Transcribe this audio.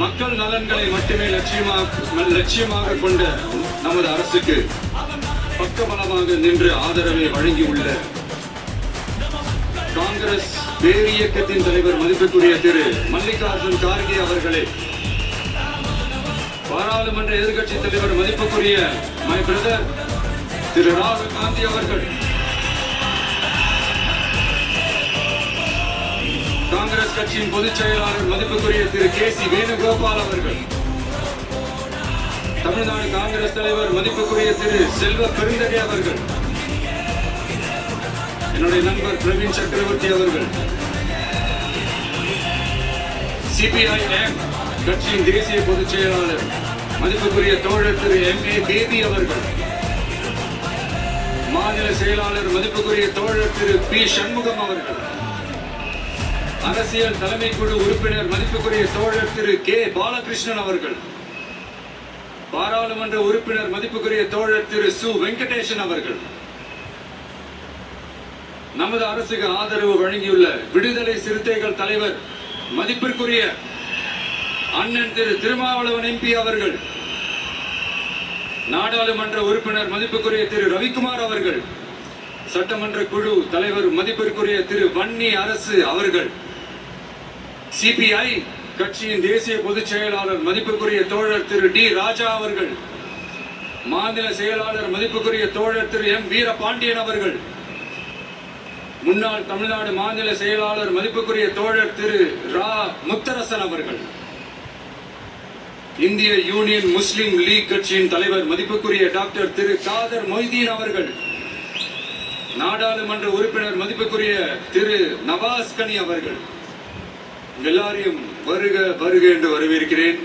மக்கள் நலன்களை மட்டுமே லட்சியமாக கொண்ட நமது அரசுக்கு பக்கபலமாக நின்று ஆதரவை வழங்கியுள்ள காங்கிரஸ் பேரியக்கத்தின் தலைவர் மதிப்புக்குரிய திரு மல்லிகார்ஜுன் கார்கே அவர்களே, பாராளுமன்ற எதிர்கட்சி தலைவர் மதிப்புக்குரிய மை பிரதர் திரு ராகுல் காந்தி அவர்கள், காங்கிரஸ் கட்சியின் பொதுச் செயலாளர் மதிப்புக்குரிய திரு கே.சி. வேணுகோபால் அவர்கள், தமிழ்நாடு காங்கிரஸ் தலைவர் மதிப்புக்குரிய திரு செல்வ பெருந்தகை அவர்கள், என்னுடைய நண்பர் பிரவீன் சக்கரவர்த்தி அவர்கள், சிபிஐஎம் கட்சியின் தேசிய பொதுச் செயலாளர் மதிப்புக்குரிய தோழர் திரு M.A. பேபி அவர்கள், மாநில செயலாளர் மதிப்புக்குரிய தோழர் திரு பி. சண்முகம் அவர்கள், அரசியல் தலைமை குழு உறுப்பினர் மதிப்புக்குரிய தோழர் திரு கே. பாலகிருஷ்ணன் அவர்கள், பாராளுமன்ற உறுப்பினர் மதிப்புக்குரிய தோழர் திரு சு. வெங்கடேசன் அவர்கள், நமது அரசுக்கு ஆதரவு வழங்கியுள்ள விடுதலை சிறுத்தைகள் தலைவர் மதிப்பிற்குரிய அண்ணன் திரு திருமாவளவன் MP அவர்கள், நாடாளுமன்ற உறுப்பினர் மதிப்புக்குரிய திரு ரவிக்குமார் அவர்கள், சட்டமன்ற குழு தலைவர் மதிப்பிற்குரிய திரு வன்னி அரசு அவர்கள், சிபிஐ கட்சியின் தேசிய பொதுச் செயலாளர் மதிப்புக்குரிய தோழர் திரு டி. ராஜா அவர்கள், மாநில செயலாளர் மதிப்புக்குரிய தோழர் திரு M. வீரபாண்டியன் அவர்கள், முன்னாள் தமிழ்நாடு மாநில செயலாளர் மதிப்புக்குரிய தோழர் திரு ரா. முத்தரசன் அவர்கள், இந்திய யூனியன் முஸ்லிம் லீக் கட்சியின் தலைவர் மதிப்புக்குரிய டாக்டர் திரு காதர் மொய்தீன் அவர்கள், நாடாளுமன்ற உறுப்பினர் மதிப்புக்குரிய திரு நவாஸ் கனி அவர்கள், எல்லாரையும் வருக வருக என்று வரவேற்கிறேன்.